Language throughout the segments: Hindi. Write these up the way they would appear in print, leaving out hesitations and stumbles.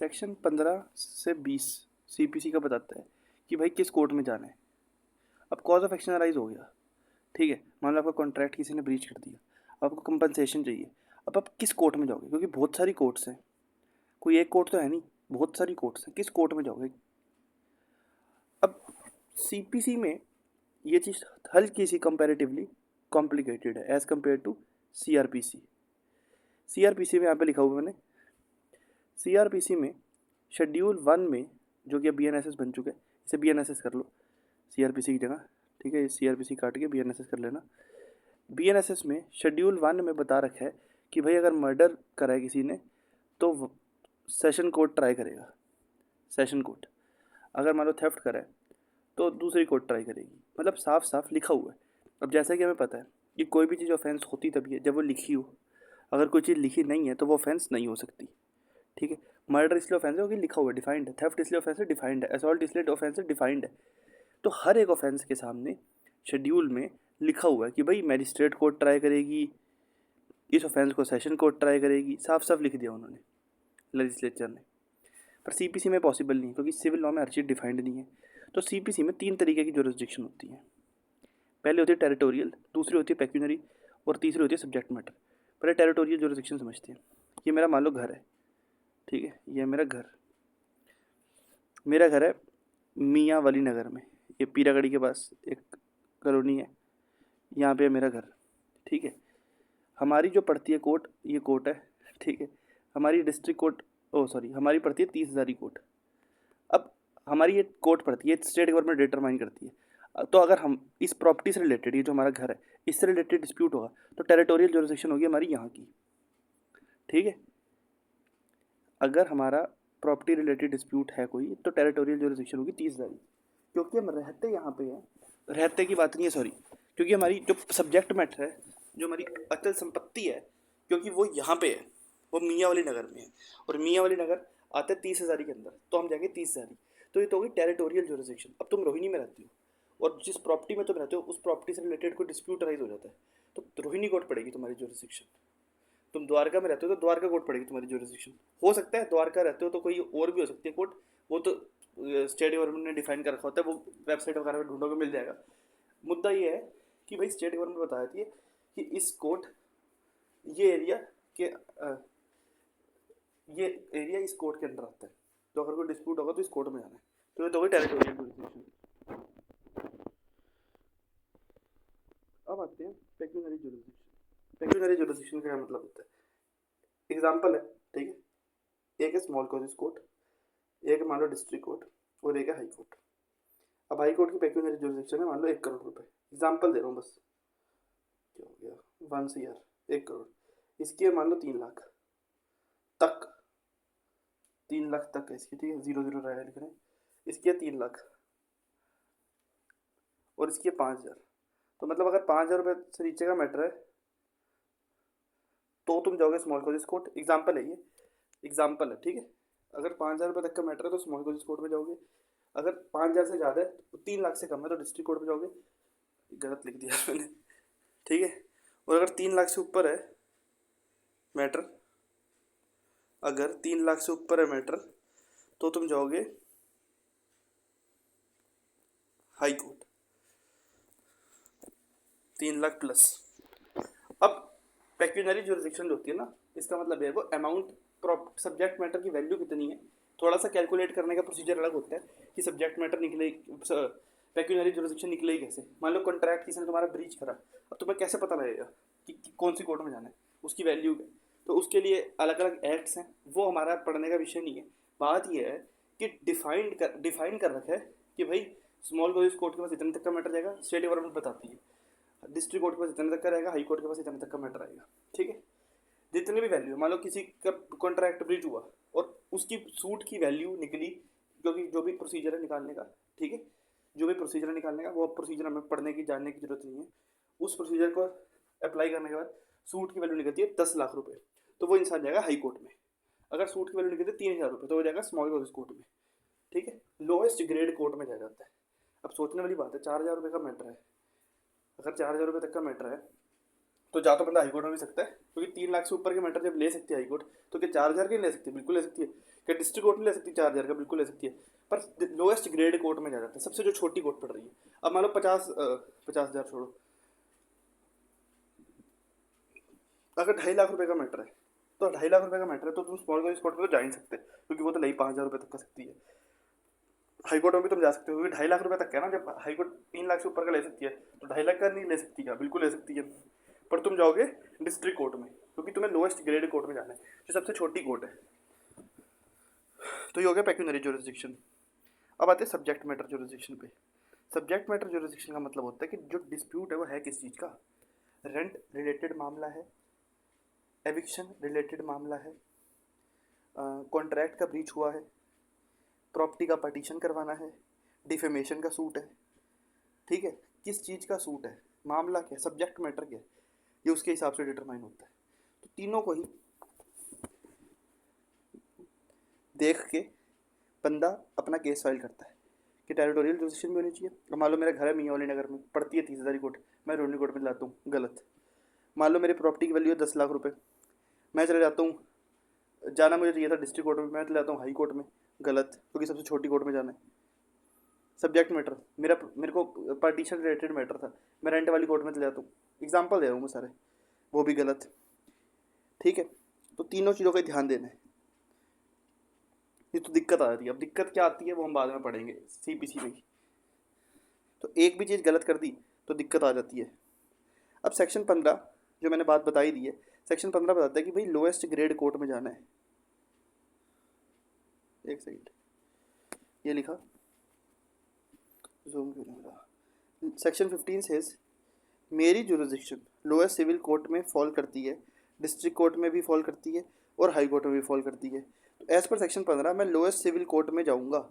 सेक्शन 15 से 20 सीपीसी का बताता है कि भाई किस कोर्ट में जाना है। अब कॉज ऑफ एक्शन अराइज हो गया, ठीक है। मान लो आपका कॉन्ट्रैक्ट किसी ने ब्रीच कर दिया, अब आपको कंपनसेशन चाहिए। अब आप किस कोर्ट में जाओगे, क्योंकि बहुत सारी कोर्ट्स हैं, कोई एक कोर्ट तो है नहीं, बहुत सारी कोर्ट्स हैं, किस कोर्ट में जाओगे। अब सीपीसी में ये चीज़ हल्की सी कंपैरेटिवली कॉम्प्लिकेटेड है as compare to CrPC. CrPC में यहाँ पे लिखा हुआ है मैंने, सीआरपीसी में शेड्यूल 1 में, जो कि अब बीएनएसएस बन चुका है, इसे बीएनएसएस कर लो सीआरपीसी की जगह, ठीक है। सीआरपीसी काट के बीएनएसएस कर लेना। बीएनएसएस में शेड्यूल 1 में बता रखा है कि भाई अगर मर्डर करा है किसी ने तो सेशन कोर्ट ट्राई करेगा, सेशन कोर्ट। अगर मान लो थेफ्ट करा है तो दूसरी कोर्ट ट्राई करेगी। मतलब साफ साफ लिखा हुआ है। अब जैसा कि हमें पता है कि कोई भी चीज़ ऑफेंस होती तभी है जब वो लिखी हो। अगर कोई चीज़ लिखी नहीं है तो वो ऑफेंस नहीं हो सकती, ठीक है। मर्डर इसलिए ऑफेंस है क्योंकि लिखा हुआ है, डिफाइंड है। थेफ्ट इसलिए ऑफेंस है, डिफाइंड है। असॉल्ट इसलिए ऑफेंस है, डिफाइंड है। तो हर एक ऑफेंस के सामने शेड्यूल में लिखा हुआ है कि भाई मैजिस्ट्रेट कोर्ट ट्राई करेगी, इस ऑफेंस को सेशन कोर्ट ट्राई करेगी। साफ साफ लिख दिया उन्होंने, लेजिस्लेचर ने। पर सीपीसी में पॉसिबल नहीं, क्योंकि सिविल लॉ में हर चीज़ डिफाइंड नहीं है। तो सीपीसी में 3 तरीके की जुरिस्डिक्शन होती है। पहले होती है टेरिटोरियल, दूसरी होती है पेक्यूनरी, और तीसरी होती है सब्जेक्ट मैटर। पहले टेरिटोरियल जुरिस्डिक्शन समझते हैं। ये मेरा मान लो घर है, ठीक है। ये मेरा घर है मियाँ वाली नगर में, ये पीरागढ़ी के पास एक कॉलोनी है, यहाँ पे है मेरा घर, ठीक है। हमारी जो पड़ती है कोर्ट, ये कोर्ट है, ठीक है। हमारी डिस्ट्रिक्ट कोर्ट, ओ सॉरी, हमारी पड़ती है 30,000 कोर्ट। अब हमारी ये कोर्ट पड़ती है, स्टेट गवर्नमेंट डिटरमाइन करती है। तो अगर हम इस प्रॉपर्टी से रिलेटेड, ये जो हमारा घर है, इससे रिलेटेड डिस्प्यूट होगा तो टेरिटोरियल जुरिस्डिक्शन होगी हमारी यहाँ की, ठीक है। अगर हमारा प्रॉपर्टी रिलेटेड डिस्प्यूट है कोई तो टेरिटोरियल जुरिस्डिक्शन होगी 30,000, क्योंकि हम रहते यहाँ पे हैं। रहते की बात नहीं है, सॉरी, क्योंकि हमारी जो सब्जेक्ट मैटर है, जो हमारी अचल संपत्ति है, क्योंकि वो यहाँ पे है, वो मियाँ वाली नगर में है। और मियाँ वाली नगर आते हैं 30,000 के अंदर, तो हम जाएंगे 30,000। तो ये तो होगी टेरिटोरियल जुरिस्डिक्शन। अब तुम रोहिणी में रहती हो और जिस प्रॉपर्टी में तुम रहते हो उस प्रॉपर्टी से रिलेटेड कोई डिस्प्यूट राइज हो जाता है तो रोहिणी कोर्ट पड़ेगी तुम्हारी जुरिस्डिक्शन। तुम द्वारका में रहते हो तो द्वारका कोर्ट पड़ेगी तुम्हारी जुरिस्डिक्शन। हो सकता है द्वारका रहते हो तो कोई और भी हो सकती है कोर्ट, वो तो स्टेट गवर्नमेंट ने डिफाइन कर रखा होता है, वो वेबसाइट वगैरह में ढूंढोगे मिल जाएगा। मुद्दा ये है कि भाई स्टेट गवर्नमेंट बता देती है कि इस कोर्ट, ये एरिया के ये एरिया इस कोर्ट के अंदर आता है, तो अगर कोई डिस्प्यूट होगा तो इस कोर्ट में जाना है। तो ये तो होगी टेरिटोरियल जुरिस्डिक्शन। अब आते हैं पेक्यूनरी जुरिस्डिक्शन। पेक्यूनरी जुरिस्डिक्शन का क्या मतलब होता है? एग्जाम्पल है, ठीक है। एक है स्मॉल कॉजेस कोर्ट, एक मान लो डिस्ट्रिक्ट कोर्ट, और एक है हाई कोर्ट। अब हाई कोर्ट की पेक्यूनरी जुरिस्डिक्शन है मान लो 1 करोड़ रुपए। एग्जाम्पल दे रहा हूँ बस, क्या हो गया 1 CR 1 करोड़। इसकी है मान लो 3 लाख तक, 3 लाख तक है इसकी, ठीक है। 0 0 रहा लिख रहे हैं। इसकी है 3 लाख और इसकी है 5,000। तो मतलब अगर 5,000 रुपये से नीचे का मैटर है तो तुम जाओगे स्मॉल कॉजेस कोर्ट। एग्जाम्पल है ये, एग्जाम्पल है, ठीक है। अगर 5,000 रुपये तक का मैटर है तो स्मॉल कॉजेस कोर्ट में जाओगे। अगर 5,000 से ज़्यादा है तो 3 लाख से कम है तो डिस्ट्रिक्ट कोर्ट में जाओगे। गलत लिख दिया मैंने, ठीक है। और अगर 3 लाख से ऊपर है मैटर, अगर 3 लाख से ऊपर है मैटर तो तुम जाओगे हाई कोर्ट, 3 लाख प्लस। अब पेक्यूनरी जुरिस्डिक्शन जो होती है ना, इसका मतलब है वो अमाउंट, सब्जेक्ट मैटर की वैल्यू कितनी है, थोड़ा सा कैलकुलेट करने का प्रोसीजर अलग होता है कि सब्जेक्ट मैटर निकले, पेक्यूनरी जुरिस्डिक्शन निकलेगी कैसे। मान लो कॉन्ट्रैक्ट किसी ने तुम्हारा ब्रीच करा, अब तुम्हें कैसे पता लगेगा कि कौन सी कोर्ट में जाना है, उसकी वैल्यू है। तो उसके लिए अलग अलग एक्ट्स हैं, वो हमारा पढ़ने का विषय नहीं है। बात यह है कि डिफाइन कर रखा है कि भाई स्मॉल कोर्ट कोर्ट के पास इतने तक का मैटर जाएगा, स्टेट गवर्नमेंट बताती है। डिस्ट्रिक्ट कोर्ट के पास इतने तक का रहेगा, हाई कोर्ट के पास इतने तक का मैटर आएगा, ठीक है। जितनी भी वैल्यू, मान लो किसी का कॉन्ट्रैक्ट ब्रीच हुआ और उसकी सूट की वैल्यू निकली, क्योंकि जो भी प्रोसीजर है निकालने का, ठीक है, जो भी प्रोसीजर है निकालने का, वो प्रोसीजर हमें पढ़ने की जानने की जरूरत नहीं है। उस प्रोसीजर को अप्लाई करने के बाद सूट की वैल्यू निकलती है 10 लाख रुपए, तो वो इंसान जाएगा हाई कोर्ट में। अगर सूट की वैल्यू निकलती है 3,000 रुपये तो वो जाएगा स्मॉल कॉजेस कोर्ट में, ठीक है। लोएस्ट ग्रेड कोर्ट में जाया जाता है। अब सोचने वाली बात है, 4,000 रुपये का मैटर है, अगर 4,000 रुपये तक का मैटर है तो जा तो बंदा हाई कोर्ट में भी सकता है, क्योंकि 3 लाख से ऊपर के मैटर जब ले सकती है हाई कोर्ट, तो क्या 4 हज़ार के ले सकती है? बिल्कुल ले सकती है। क्या डिस्ट्रिक्ट कोर्ट में ले सकती है 4 हज़ार का? बिल्कुल ले सकती है। पर लोएस्ट ग्रेड कोर्ट में जा जाता है, सबसे जो छोटी कोर्ट पड़ रही है। अब मान लो 50 हज़ार छोड़ो, अगर 2.5 लाख रुपए का मैटर है, तो 2.5 लाख रुपए का मैटर है तो तुम स्मॉल क्लोज कोर्ट में तो जा ही नहीं सकते, क्योंकि वो तो नहीं 5 हज़ार रुपये तक कर सकती है। हाई कोर्ट में भी तुम जा सकते हो, क्योंकि 2.5 लाख रुपए तक है ना। जब हाई कोर्ट 3 लाख से ऊपर का ले सकती है, तो 2.5 लाख का नहीं ले सकती क्या? बिल्कुल ले सकती है। पर तुम जाओगे डिस्ट्रिक्ट कोर्ट में, क्योंकि तुम्हें लोएस्ट ग्रेड कोर्ट में जाना है, जो सबसे छोटी कोर्ट है। तो ये हो गया पेक्यूनरी जुरिसडिक्शन। अब आते हैं सब्जेक्ट मैटर जुरिसडिक्शन पे। सब्जेक्ट मैटर जुरिसडिक्शन का मतलब होता है कि जो डिस्प्यूट है वो है किस चीज़ का। रेंट रिलेटेड मामला है, एविक्शन रिलेटेड मामला है, कॉन्ट्रैक्ट का ब्रीच हुआ है, प्रॉपर्टी का पार्टीशन करवाना है, डिफेमेशन का सूट है। ठीक है, किस चीज़ का सूट है, मामला क्या है, सब्जेक्ट मैटर क्या है, ये उसके हिसाब से डिटरमाइन होता है। तो तीनों को ही देख के बंदा अपना केस फाइल करता है कि टेरिटोरियल जुरिसडिक्शन भी होनी चाहिए। अब मान लो मेरा घर है मियाँ वाली नगर में, पड़ती है 30 हज़ार की कोर्ट, मैं रोहिणी कोर्ट में लाता हूँ, गलत। मान लो मेरी प्रॉपर्टी की वैल्यू है 10 लाख रुपए, मैं चले जाता हूँ, जाना मुझे चाहिए था डिस्ट्रिक्ट कोर्ट में, मैं चले जाता हूँ हाई कोर्ट में, गलत, क्योंकि सबसे छोटी कोर्ट में जाना है। सब्जेक्ट मैटर मेरे को पार्टीशन रिलेटेड मैटर था, मैं रेंट वाली कोर्ट में चले जाता हूँ। एग्जाम्पल दे रहा हूँ मैं सारे, वो भी गलत। ठीक है, तो तीनों चीज़ों का ध्यान देना है। ये तो दिक्कत आ जाती है। अब दिक्कत क्या आती है वो हम बाद में पढ़ेंगे सीपीसी में। तो एक भी चीज़ गलत कर दी तो दिक्कत आ जाती है। अब सेक्शन 15 जो मैंने बात बताई दी है, सेक्शन 15 बताता है कि भाई लोएस्ट ग्रेड कोर्ट में जाना है। एक सेकेंड, ये लिखा, जूम करूँगा। सेक्शन 15 सेज मेरी जुरिसडिक्शन लोएस्ट सिविल कोर्ट में फॉल करती है, डिस्ट्रिक्ट कोर्ट में भी फॉल करती है और हाई कोर्ट में भी फॉल करती है। तो एज़ पर सेक्शन 15 मैं लोएस्ट सिविल कोर्ट में जाऊँगा,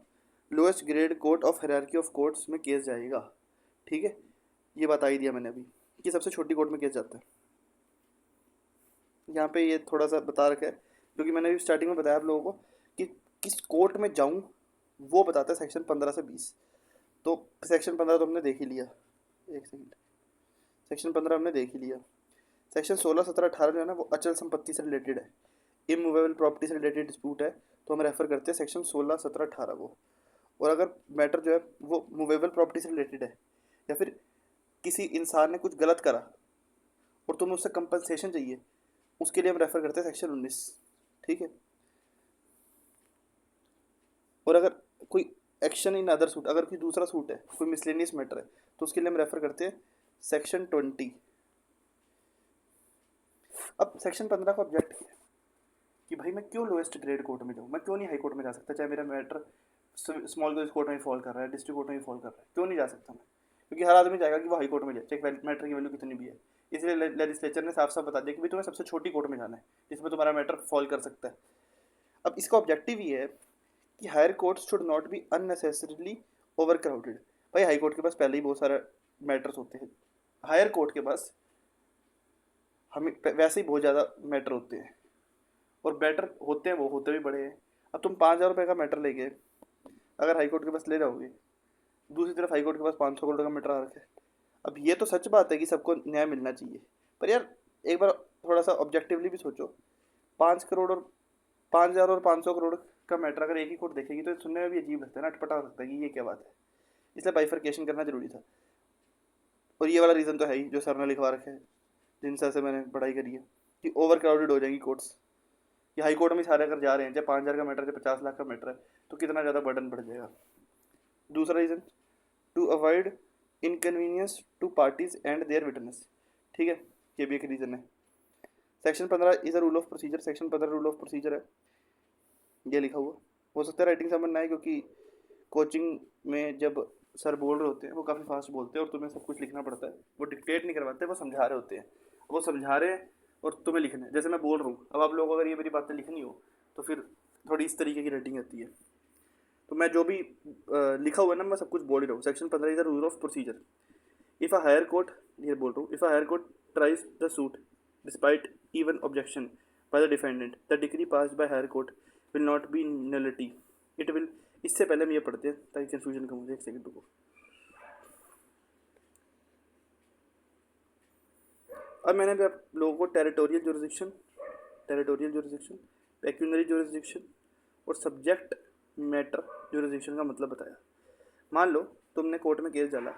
lowest grade court of hierarchy of courts में केस जाएगा। ठीक है, ये बता ही दिया मैंने अभी कि सबसे छोटी कोर्ट में केस जाता है। यहाँ पे ये थोड़ा सा बता रखा है, क्योंकि मैंने अभी स्टार्टिंग में बताया आप लोगों को कि किस कोर्ट में जाऊँ, वो बताता है सेक्शन 15 से 20। तो सेक्शन 15 तो हमने देख ही लिया। एक सेकेंड, सेक्शन 15 हमने देख ही लिया। सेक्शन 16, 17, 18 जो है ना, वो अचल संपत्ति से रिलेटेड है, इमूवेबल प्रॉपर्टी से रिलेटेड डिस्प्यूट है, तो हम रेफर करते हैं सेक्शन 16, 17, 18 को। और अगर मैटर जो है वो मूवेबल प्रॉपर्टी से रिलेटेड है, या फिर किसी इंसान ने कुछ गलत करा और तुम्हें उससे कंपनसेशन चाहिए, उसके लिए हम रेफर करते हैं सेक्शन 19। ठीक है, और अगर कोई एक्शन इन अदर सूट, अगर कोई दूसरा सूट है, कोई मिसलेनियस मैटर है, तो उसके लिए हम रेफर करते हैं सेक्शन 20। अब सेक्शन 15 का ऑब्जेक्ट क्या है कि भाई मैं क्यों लोएस्ट ग्रेड कोर्ट में जाऊँ, मैं क्यों नहीं हाई कोर्ट में जा सकता, चाहे मेरा मैटर स्मॉल क्लोज कोर्ट में फॉल कर रहा है, डिस्ट्रिक्ट कोर्ट में फॉल कर रहा है, क्यों नहीं जा सकता मैं? क्योंकि हर आदमी चाहेगा कि वो हाई कोर्ट में जाए, चाहे मैटर की वैल्यू कितनी भी है। इसलिए लेजिस्लेचर ने साफ साफ बता दिया कि भाई तुम्हें सबसे छोटी कोर्ट में जाना है, जिसमें तुम्हारा मैटर फॉल कर सकता है। अब इसका ऑब्जेक्टिव ये है कि higher court should not be unnecessarily overcrowded. भाई हाई कोर्ट के पास पहले ही बहुत सारे मैटर्स होते हैं, हायर कोर्ट के पास हमें वैसे ही बहुत ज़्यादा मैटर होते हैं, और मैटर होते हैं वो होते भी बड़े हैं। अब तुम 5 हज़ार रुपये का मैटर लेके अगर हाई कोर्ट के पास ले जाओगे, दूसरी तरफ हाई कोर्ट के पास 500 करोड़ का मैटर आ रखा है। अब ये तो सच बात है कि सबको न्याय मिलना चाहिए, पर यार एक बार थोड़ा सा ऑब्जेक्टिवली भी सोचो। 5 करोड़ और 5 हज़ार और 500 करोड़ का मैटर अगर एक ही कोर्ट देखेगी तो सुनने में भी अजीब लगता है ना, अटपटा लगता है कि ये क्या बात है। इसलिए बाइफर्केशन करना जरूरी था। और ये वाला रीज़न तो है ही जो सर ने लिखवा रखे हैं, जिन सर से मैंने पढ़ाई करी है, कि ओवर क्राउडेड हो जाएंगी कोर्ट्स। ये हाई कोर्ट में सारे अगर जा रहे हैं, चाहे 5 हज़ार का मैटर, चाहे 50 लाख का मैटर है, तो कितना ज़्यादा बर्डन बढ़ जाएगा। दूसरा reason, to avoid inconvenience to parties and their witness. ठीक है, ये भी एक रीज़न है। Section 15 is a rule of procedure, section 15 rule of procedure है, ये लिखा हुआ। हो सकता है राइटिंग समझ ना आए, क्योंकि कोचिंग में जब सर बोल रहे होते हैं वो काफ़ी फास्ट बोलते हैं और तुम्हें सब कुछ लिखना पड़ता है। वो डिक्टेट नहीं करवाते, वो समझा रहे होते हैं, वो समझा रहे हैं और तुम्हें लिखना है। जैसे मैं बोल रहा हूँ, अब आप लोगों को अगर ये मेरी बातें लिखनी हो तो फिर थोड़ी इस तरीके की राइटिंग आती है। तो मैं जो भी लिखा हुआ है ना, मैं सब कुछ बोल ही रहा हूँ। Section 15 is the rule of procedure. If a higher court, ये बोल रहा हूँ, if a higher court tries the suit despite even objection by the defendant, the decree passed by higher court will not be nullity. It will, इससे पहले हम ये पढ़ते हैं ताकि कंफ्यूजन कम हो जाए। एक सेकंड रुको। अब मैंने भी आप लोगों को टेरिटोरियल जुरिसडिक्शन, पेक्यूनरी जुरिसडिक्शन और सब्जेक्ट मैटर जुरिसडिक्शन का मतलब बताया। मान लो तुमने कोर्ट में केस डाला,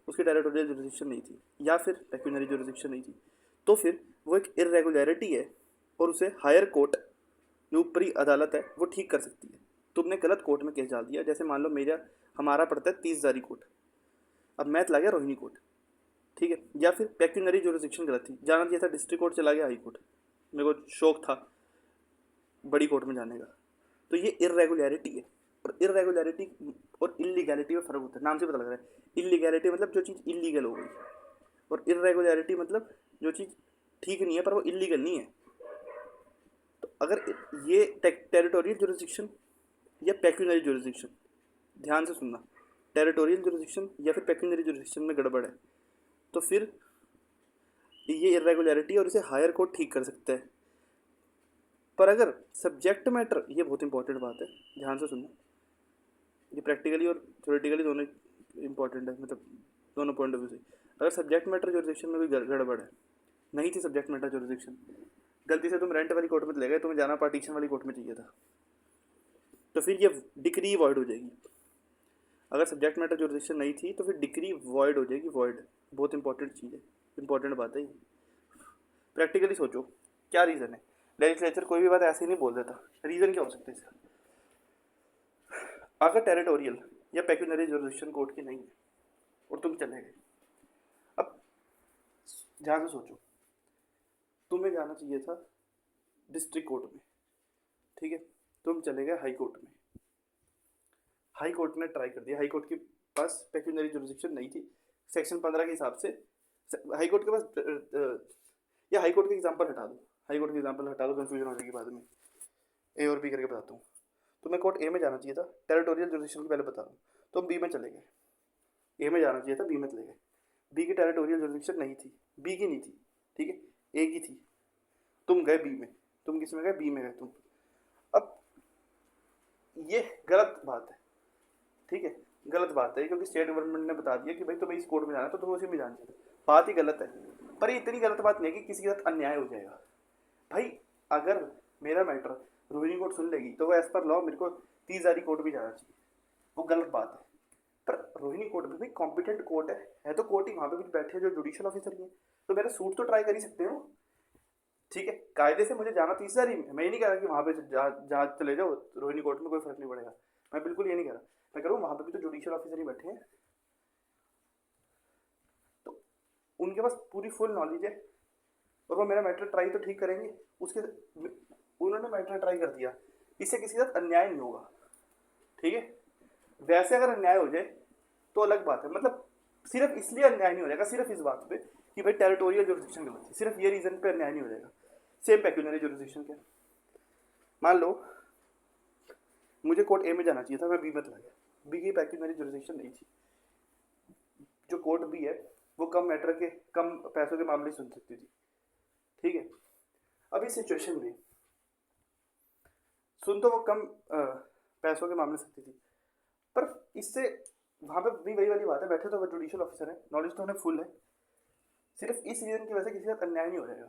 उसकी टेरिटोरियल जुरिसडिक्शन नहीं थी या फिर पेक्यूनरी जुरिसडिक्शन नहीं थी, तो फिर वो एक इरेगुलरिटी है और उसे हायर कोर्ट, जो ऊपरी अदालत है, वो ठीक कर सकती है। तुमने गलत कोर्ट में केस डाल दिया, जैसे मान लो हमारा पड़ता है 30,000 कोर्ट, अब मैं चला गया रोहिणी कोर्ट, ठीक है, या फिर पेक्यूनरी जुरिसडिक्शन गलत थी, जाना चाहिए था डिस्ट्रिक्ट कोर्ट, चला गया हाई कोर्ट, मेरे को शौक था बड़ी कोर्ट में जाने का। तो ये इरेगुलरिटी है, और इरेगुलरिटी और इलीगैलिटी में फ़र्क होता है, नाम से पता लग रहा है। इलीगैलिटी मतलब जो चीज़ इलीगल हो गई, और इरेगुलरिटी मतलब जो चीज़ ठीक नहीं है पर वो इलीगल नहीं है। तो अगर ये टेरिटोरियल जुरिसडिक्शन या पेक्यूनरी जुरिसडिक्शन, ध्यान से सुनना, टेरिटोरियल जुरिसडिक्शन या फिर पेक्यूनरी जुरिसडिक्शन में गड़बड़ है, तो फिर ये इरेगुलरिटी और इसे हायर कोर्ट ठीक कर सकता है। पर अगर सब्जेक्ट मैटर, ये बहुत इंपॉर्टेंट बात है, ध्यान से सुनना, ये प्रैक्टिकली और थ्योरेटिकली दोनों इंपॉर्टेंट है, मतलब दोनों पॉइंट ऑफ व्यू से। अगर सब्जेक्ट मैटर जुरिसडिक्शन में कोई गड़बड़ है, नहीं थी सब्जेक्ट मैटर जुरिसडिक्शन, गलती से तुम रेंट वाली कोर्ट में चले गए, तुम्हें जाना पार्टीशन वाली कोर्ट में चाहिए था, तो फिर ये डिक्री वॉइड हो जाएगी। अगर सब्जेक्ट मैटर जुरिसडिक्शन नहीं थी तो फिर डिक्री वॉइड हो जाएगी, वॉइड, बहुत इंपॉर्टेंट चीज़ है, इंपॉर्टेंट बात है ये। प्रैक्टिकली सोचो क्या रीज़न है, लेजिस्लेचर कोई भी बात ऐसे ही नहीं बोल देता, रीज़न क्या हो सकता है इसका। अगर टेरिटोरियल या पेक्यूनरी जुरिसडिक्शन कोर्ट की नहीं है और तुम चले गए, अब ध्यान से सोचो, तुम्हें जाना चाहिए था डिस्ट्रिक्ट कोर्ट में, ठीक है, तुम चले गए हाई कोर्ट में, हाई कोर्ट ने ट्राई कर दिया, हाई कोर्ट के पास पेक्यूनरी जुरिसडिक्शन नहीं थी सेक्शन 15 के हिसाब से, हाई कोर्ट के पास, या हाई कोर्ट के एग्जांपल हटा दो, हाई कोर्ट के एग्जांपल हटा दो, कंफ्यूजन हो जाएगी बाद में, ए और बी करके बताता हूँ। तुम्हें कोर्ट ए में जाना चाहिए था, टेरिटोरियल जुरिसडिक्शन की पहले बता रहा हूँ, तुम बी में चले गए, ए में जाना चाहिए था, बी में चले गए, बी की टेरिटोरियल जुरिसडिक्शन नहीं थी, बी की नहीं थी, ठीक है, ए की थी, तुम गए बी में, तुम किस में गए, बी में गए तुम। अब ये गलत बात है, ठीक है, गलत बात है, क्योंकि स्टेट गवर्नमेंट ने बता दिया कि भाई तुम्हें इस कोर्ट में जाना है तो तुम्हें उसी में जाना चाहिए, बात ही गलत है। पर ये इतनी गलत बात नहीं है कि किसी के साथ अन्याय हो जाएगा। भाई अगर मेरा मैटर रोहिणी कोर्ट सुन लेगी तो वो एज पर लॉ मेरे को 30,000 कोर्ट भी जाना चाहिए, वो गलत बात है। पर रोहिणी कोर्ट में भी कॉम्पिटेंट कोर्ट है तो कोर्ट ही वहाँ पे भी बैठे जो जुडिशियल ऑफिसर ही है, तो मेरा सूट तो ट्राई कर ही सकते हो, ठीक है, कायदे से मुझे जाना 30,000 ही, मैं ये नहीं कह रहा कि वहाँ पे जहाँ चले जाओ रोहिणी कोर्ट में कोई फर्क नहीं पड़ेगा, मैं बिल्कुल ये नहीं कह रहा, मैं कह रहा हूँ वहाँ पे भी तो जुडिशियल ऑफिसर ही बैठे हैं, तो उनके पास पूरी फुल नॉलेज है और वो मेरा मैटर ट्राई तो ठीक करेंगे, उसके उन्होंने मैटर ट्राई कर दिया, इससे किसी के साथ अन्याय नहीं होगा, ठीक है। वैसे अगर अन्याय हो जाए तो अलग बात है, मतलब सिर्फ इसलिए अन्याय नहीं हो जाएगा, सिर्फ इस बात पे कि भाई टेरिटोरियल जुरिसडिक्शन गलत थी, सिर्फ ये रीजन पे अन्याय नहीं हो जाएगा। सेम पेक्यूनरी जुरिसडिक्शन के, मान लो मुझे कोर्ट ए में जाना चाहिए था, मैं बी में चला गया, बी की पेक्यूनरी जुरिसडिक्शन नहीं थी, जो कोर्ट बी है वो कम मैटर के, कम पैसों के मामले सुन सकती थी, ठीक है। अब इस सिचुएशन में सुन तो वो कम पैसों के मामले सकती थी, पर इससे वहाँ पे भी वही वाली बात है, बैठे तो वो जुडिशियल ऑफिसर है, नॉलेज तो उन्हें फुल है, सिर्फ इस रीजन की वजह से किसी का अन्याय नहीं हो जाएगा।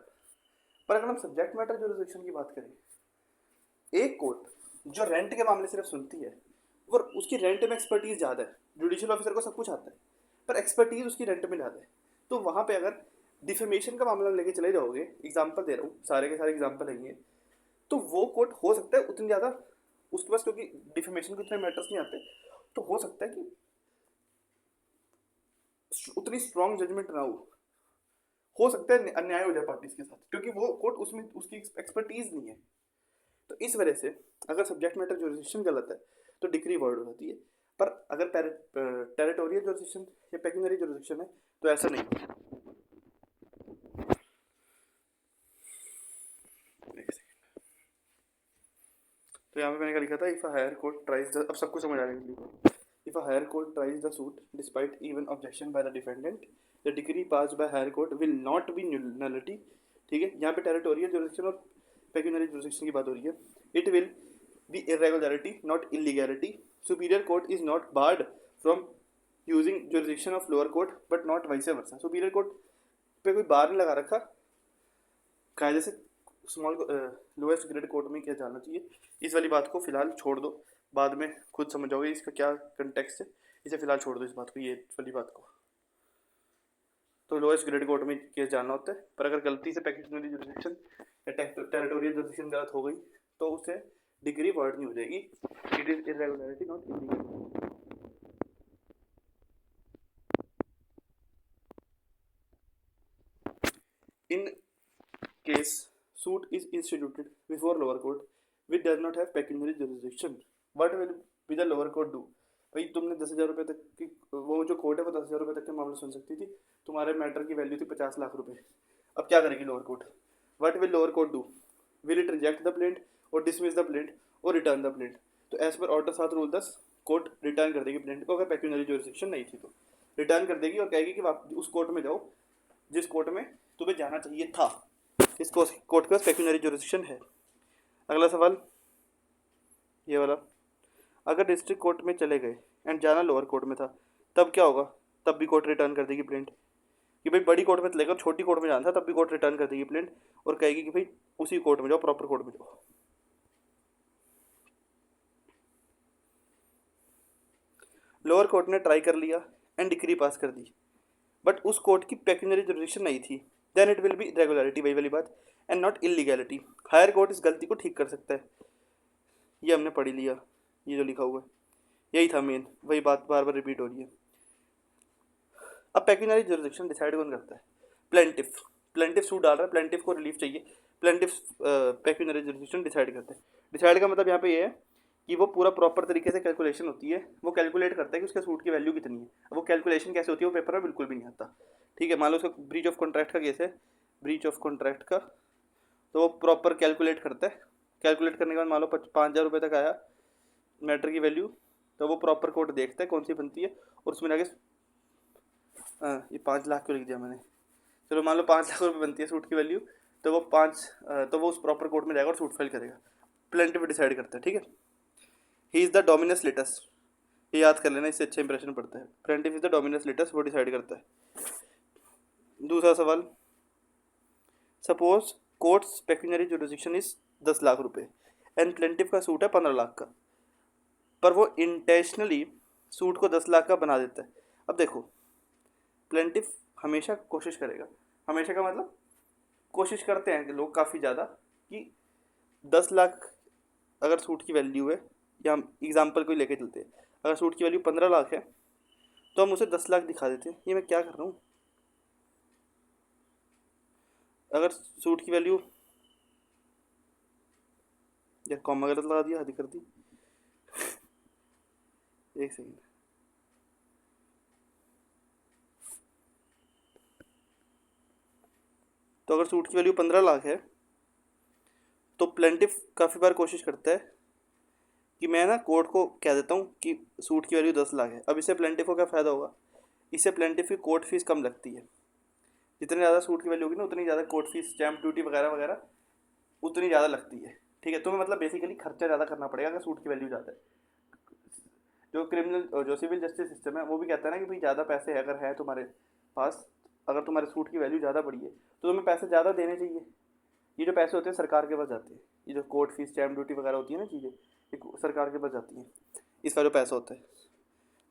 पर अगर हम सब्जेक्ट मैटर जुरिसडिक्शन की बात करें, एक कोर्ट जो रेंट के मामले सिर्फ सुनती है, वो उसकी रेंट में एक्सपर्टीज ज़्यादा है, जुडिशियल ऑफिसर को सब कुछ आता है पर एक्सपर्टीज उसकी रेंट में ज़्यादा है, तो वहाँ पे अगर डिफेमेशन का मामला लेके चले जाओगे, एग्जाम्पल दे रहा हूँ, सारे के सारे एग्जाम्पल है ये, तो वो कोर्ट हो सकता है उतनी ज़्यादा उसके पास, क्योंकि डिफेमेशन के उतने मैटर्स नहीं आते, तो हो सकता है कि उतनी स्ट्रॉन्ग जजमेंट ना हो सकता है अन्याय हो जाए पार्टीज के साथ, क्योंकि वो कोर्ट उसमें उसकी एक्सपर्टीज नहीं है। तो इस वजह से अगर सब्जेक्ट मैटर जुरिसडिक्शन गलत है तो डिक्री वर्ड हो जाती है, पर अगर टेरिटोरियल जुरिसडिक्शन या पेक्यूनरी जुरिसडिक्शन है तो ऐसा नहीं है। तो यहाँ पे मैंने क्या लिखा था, if a higher court tries the, अब सबको समझ आ रहा है, if a higher court tries the suit despite even objection by the defendant, the decree pass by higher court will not be nullity, ठीक है। यहाँ पे टेरिटोरियल जुरिसडिक्शन और पेक्यूनरी जुरिसडिक्शन की बात हो रही है, it will be irregularity not illegality, superior court is not barred from using jurisdiction of lower court but not vice versa, superior court पे कोई बार नहीं लगा रखा कायदे से स्मॉल लोएस्ट ग्रेड कोर्ट में क्या जाना चाहिए, इस वाली बात को फिलहाल छोड़ दो, बाद में खुद समझ जाओगे इसका क्या कंटेक्स्ट है, इसे फिलहाल छोड़ दो इस बात को, ये वाली बात को। तो लोएस्ट ग्रेड कोर्ट में केस जाना होता है, पर अगर गलती से पैकेटनरी जुरिडिक्शन या टेरिटोरियल जुरिडिक्शन गलत हो गई तो उससे डिग्री वर्ड नहीं हो जाएगी, it is irregularity not illegal. In case suit is instituted before lower court which does not have pecuniary jurisdiction, what will be the lower court do? भाई तुमने 10,000 रुपये तक की, वो जो कोर्ट है वो 10,000 रुपये तक के मामले सुन सकती थी, तुम्हारे मैटर की वैल्यू थी 50 लाख रुपए। अब क्या करेगी lower court? What will lower court do? Will it reject the plaint और डिसमिस द प्लेंट और रिटर्न द प्लेंट? तो as per order 7 rule 10 court return कर देगी प्लेंट को, अगर पेक्यूनरी जुरिडिक्शन नहीं थी तो रिटर्न कर देगी और कहेगी कि आप उस कोर्ट में जाओ जिस कोर्ट में तुम्हें जाना चाहिए था, इस कोर्ट के पास पेक्यूनरी जुरिडिक्शन है। अगला सवाल ये वाला, अगर डिस्ट्रिक्ट कोर्ट में चले गए एंड जाना लोअर कोर्ट में था तब क्या होगा? तब भी कोर्ट रिटर्न कर देगी प्लेंट कि भाई बड़ी कोर्ट में चले गए, छोटी कोर्ट में जाना था, तब भी कोर्ट रिटर्न कर देगी प्लेंट और कहेगी कि भाई उसी कोर्ट में जाओ, प्रॉपर कोर्ट में जाओ। लोअर कोर्ट ने ट्राई कर लिया एंड डिक्री पास कर दी, बट उस कोर्ट की पेक्यूनरी जुरिडिक्शन नहीं थी, then it will be regularity, वही वाली बात, and not illegality. Higher court इस गलती को ठीक कर सकता है, ये हमने पढ़ लिया, ये जो लिखा हुआ है यही था मेन, वही बात बार बार रिपीट हो रही है। अब पेक्यूनरी जुरिडिक्शन डिसाइड कौन करता है? प्लेंटिफ। प्लेंटिफ सूट डाल रहा है, प्लेंटिफ को रिलीफ चाहिए, प्लेंटिफ पेक्यूनरी जुरिडिक्शन डिसाइड करता है। डिसाइड का मतलब यहाँ पे ये है कि वो पूरा प्रॉपर तरीके से कैलकुलेशन होती है, वो कैलकुलेट करता है कि उसके सूट की वैल्यू कितनी है। अब वो कैलकुलेशन कैसे होती है वो पेपर में बिल्कुल भी नहीं आता, ठीक है। मान लो उसका ब्रीच ऑफ कॉन्ट्रैक्ट का केस है, ब्रीच ऑफ कॉन्ट्रैक्ट का, तो वो प्रॉपर कैलकुलेट करता है। कैलकुलेट करने के बाद मान लो 5,000 रुपये तक आया मैटर की वैल्यू, तो वो प्रॉपर कोड देखता है कौन सी बनती है और उसमें जाके ये 5 लाख क्यों लिख दिया मैंने, चलो मान लो 5 लाख रुपये बनती है सूट की वैल्यू, तो वो उस प्रॉपर कोर्ट में जाएगा और सूट फाइल करेगा। प्लेंटिफ डिसाइड करता है, ठीक है। ही इज़ द डोमिनस लिटस, ये याद कर लेना, इससे अच्छा इंप्रेशन पड़ता है। प्लेंटिफ इज द डोमिनस लिटस, वो डिसाइड करता है। दूसरा सवाल, suppose courts pecuniary jurisdiction is 10 lakh रुपए एंड प्लेंटिफ का सूट है 15 लाख का, पर वो इंटेंशनली सूट को 10 लाख का बना देता है। अब देखो, प्लेंटिफ हमेशा कोशिश करेगा, हमेशा का मतलब कोशिश करते हैं कि लोग काफ़ी ज़्यादा कि 10 लाख अगर सूट की वैल्यू है, या हम एग्जाम्पल को लेके चलते हैं, अगर सूट की वैल्यू 15 लाख है तो हम उसे 10 लाख दिखा देते हैं। ये मैं क्या कर रहा हूँ? अगर सूट की वैल्यू, यार कॉमा गलत लगा दिया, हद कर दी, एक सेकेंड। तो अगर सूट की वैल्यू 15 लाख है तो प्लेंटिफ काफ़ी बार कोशिश करता है कि मैं ना कोर्ट को कह देता हूँ कि सूट की वैल्यू 10 लाख है। अब इससे प्लेंटिफ को क्या फ़ायदा होगा? इससे प्लेंटिफ की कोर्ट फीस कम लगती है, जितनी ज़्यादा सूट की वैल्यू होगी ना उतनी ज़्यादा कोर्ट फीस, स्टैम्प ड्यूटी वगैरह वगैरह उतनी ज़्यादा लगती है, ठीक है। तुम्हें मतलब बेसिकली खर्चा ज़्यादा करना पड़ेगा अगर सूट की वैल्यू ज़्यादा है। जो सिविल जस्टिस सिस्टम है वो भी कहता है ना कि भाई ज़्यादा पैसे अगर है तुम्हारे पास, अगर तुम्हारे सूट की वैल्यू ज़्यादा बढ़ी है तो तुम्हें पैसे ज़्यादा देने चाहिए। ये जो पैसे होते हैं सरकार के पास जाते हैं, ये जो कोर्ट फीस स्टैम्प ड्यूटी वगैरह होती है ना चीज़ें, ये सरकार के पास जाती हैं, इसका जो पैसा होता है।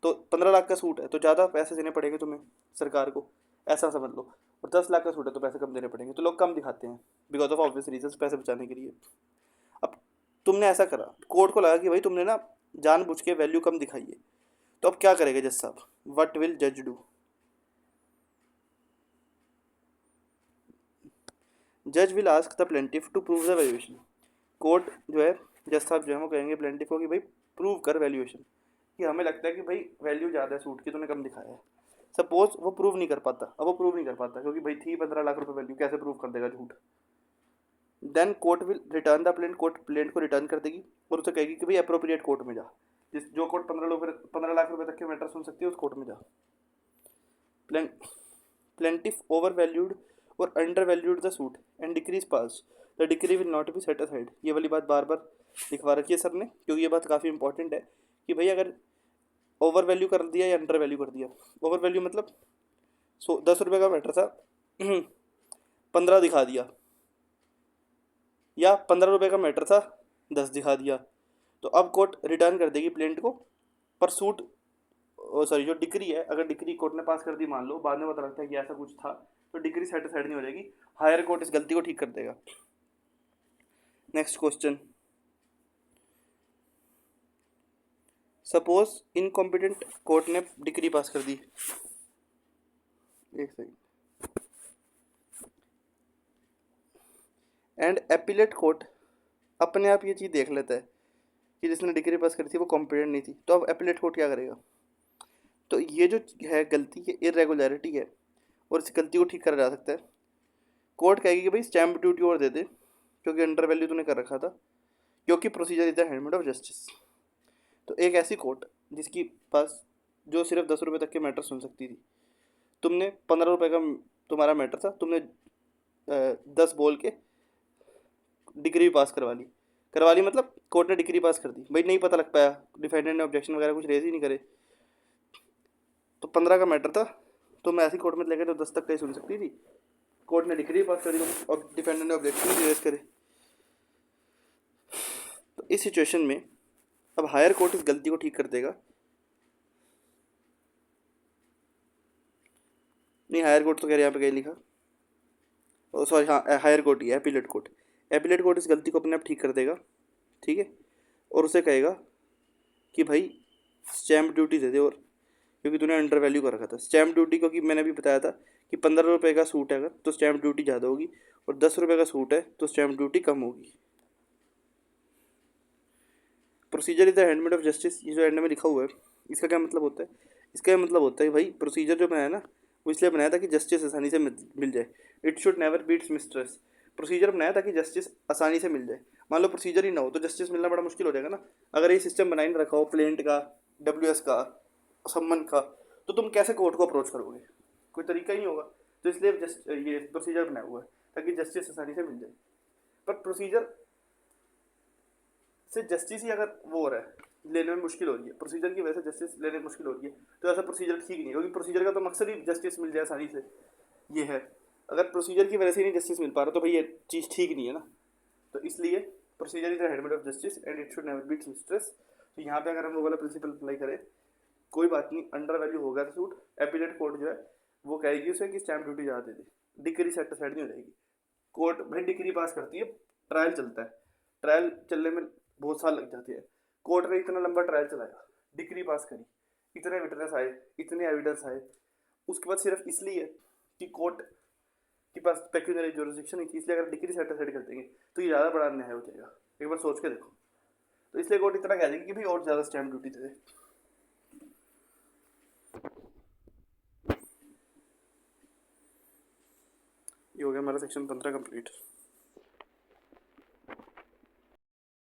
तो 15 लाख का सूट है तो ज़्यादा पैसे देने पड़ेंगे तुम्हें सरकार को, ऐसा समझ लो। और 10 लाख का सूट है तो पैसे कम देने पड़ेंगे, तो लोग कम दिखाते हैं बिकॉज ऑफ ऑब्वियस रीजन, पैसे बचाने के लिए। अब तुमने ऐसा करा, कोर्ट को लगा कि भाई तुमने ना जानबूझ के वैल्यू कम दिखाई है, तो अब क्या करेगा जज साहब? व्हाट विल जज डू? जज will ask the plaintiff to prove the valuation. Court जो है, जज साहब जो है वो कहेंगे प्लेंटिफ को कि भाई प्रूव कर वैल्यूएशन, कि हमें लगता है कि भाई वैल्यू ज़्यादा है सूट की, तूने कम दिखाया है। सपोज वो प्रूव नहीं कर पाता, अब वो प्रूव नहीं कर पाता क्योंकि भाई थी 15 लाख रुपए वैल्यू, कैसे प्रूव कर देगा झूठ? Then court will return the plaint, court plaint को रिटर्न कर देगी और उसे कहेगी कि भाई अप्रोप्रिएट कोर्ट में जा, जिस जो कोर्ट 15 लाख रुपए तक के मैटर सुन सकती है उस कोर्ट में जा। प्लेंटिफ ओवर वैल्यूड और under valued the suit and decrease pass, the decree will not B set aside. ये वाली बात बार बार लिखवा रखी है सर ने, क्योंकि ये बात काफ़ी इंपॉर्टेंट है कि भाई अगर ओवर वैल्यू कर दिया या अंडर वैल्यू कर दिया। ओवर वैल्यू मतलब 10 रुपये का मैटर था 15 दिखा दिया, या 15 रुपये का मैटर था 10 दिखा दिया, तो अब कोर्ट रिटर्न कर देगी प्लेंट को। पर सूट सॉरी जो डिक्री है, अगर डिक्री कोर्ट ने पास कर दी, मान लो बाद में पता लगता है कि ऐसा कुछ था, तो डिक्री सेटिस्फाइड नहीं हो जाएगी, हायर कोर्ट इस गलती को ठीक कर देगा। Next question, suppose incompetent court ने डिक्री पास कर दी, एक सेकंड, एंड एपीलेट कोर्ट अपने आप ये चीज़ देख लेता है कि जिसने डिग्री पास करी थी वो कॉम्पिटेंट नहीं थी, तो अब एपीलेट कोर्ट क्या करेगा? तो ये जो है गलती है, इरेगुलरिटी है, और इस गलती को ठीक करा जा सकता है। कोर्ट कहेगी कि भाई स्टैम्प ड्यूटी और दे दे, क्योंकि अंडर वैल्यू तूने कर रखा था, क्योंकि procedure is the handmade of justice. तो एक ऐसी कोर्ट जिसकी पास जो सिर्फ 10 रुपये तक के मैटर सुन सकती थी, तुमने 15 रुपये का तुम्हारा मैटर था, तुमने 10 बोल के डिग्री पास करवा ली मतलब कोर्ट ने डिग्री पास कर दी, भाई नहीं पता लग पाया, डिफेंडेंट ने ऑब्जेक्शन वगैरह कुछ रेज ही नहीं करे, तो 15 का मैटर था, तो मैं ऐसी कोर्ट में लेकर तो 10 तक का ही सुन सकती थी, कोर्ट ने डिग्री पास कर दी और डिफेंडेंट ने ऑब्जेक्शन नहीं रेज करे। तो इस सिचुएशन में अब हायर कोर्ट इस गलती को ठीक कर देगा, नहीं हायर कोर्ट तो कह रहे यहाँ पे कहीं लिखा, सॉरी हाँ हायर कोर्ट ही है, एपीलेट कोर्ट। एपीलेट कोर्ट इस गलती को अपने आप ठीक कर देगा, ठीक है, और उसे कहेगा कि भाई स्टैम्प ड्यूटी दे दे, और क्योंकि तूने अंडर वैल्यू कर रखा था स्टैम्प ड्यूटी, क्योंकि मैंने भी बताया था कि 15 रुपये का सूट है अगर तो स्टैम्प ड्यूटी ज़्यादा होगी, और 10 रुपये का सूट है तो स्टैम्प ड्यूटी कम होगी। Procedure is the handmade of justice, ये जो एंड में लिखा हुआ है इसका क्या मतलब होता है? इसका मतलब होता है भाई प्रोसीजर जो बनाया ना वो इसलिए बनाया था कि जस्टिस आसानी से मिल जाए। It should never beats mistress. Procedure बनाया ताकि जस्टिस आसानी से मिल जाए। मान लो प्रोसीजर ही ना हो तो जस्टिस मिलना बड़ा मुश्किल हो जाएगा ना। अगर ये सिस्टम बनाई नहीं रखा हो प्लेंट का, WS का, सम्मन का, तो तुम कैसे कोर्ट को अप्रोच करोगे? कोई तरीका ही नहीं होगा। तो इसलिए ये प्रोसीजर बनाया हुआ है ताकि जस्टिस आसानी से मिल जाए। पर प्रोसीजर से जस्टिस ही अगर वो हो रहा है, लेने में मुश्किल हो रही है, प्रोसीजर की वजह से जस्टिस लेने में मुश्किल हो रही है, तो ऐसा प्रोसीजर ठीक नहीं है, क्योंकि प्रोसीजर का तो मकसद ही जस्टिस मिल जाए आसानी से ये है। अगर प्रोसीजर की वजह से ही नहीं जस्टिस मिल पा रहा तो भाई ये चीज़ ठीक नहीं है ना। तो इसलिए procedure is the handmaid of justice and it should never be mistress. तो यहाँ पे अगर हम वो वाला प्रिंसिपल अप्लाई करें, कोई बात नहीं, अंडर वैल्यू होगा तो सूट, एपीलेट कोर्ट जो है वो कहेगी उसे कि स्टैम्प ड्यूटी ज़्यादा दे दे, डिग्री सेटिस्फाइड नहीं हो जाएगी। कोर्ट भाई डिग्री पास करती है, ट्रायल चलता है, ट्रायल चलने में बहुत साल लग जाते हैं। कोर्ट ने इतना लंबा ट्रायल चलाया, डिग्री पास करी, इतने विटनेस आए, इतने एविडेंस आए, उसके बाद सिर्फ इसलिए कि कोर्ट के पास पेक्यूनरी जुरिसडिक्शन नहीं थी, इसलिए अगर डिग्री सेटिस्फाइड कर देंगे तो ये ज़्यादा बड़ा अन्याय हो जाएगा। एक बार सोच के देखो। तो इसलिए कोर्ट इतना कह देगी कि भाई और ज़्यादा स्टैम्प ड्यूटी दे दे। ये हो गया हमारा सेक्शन 15 कंप्लीट।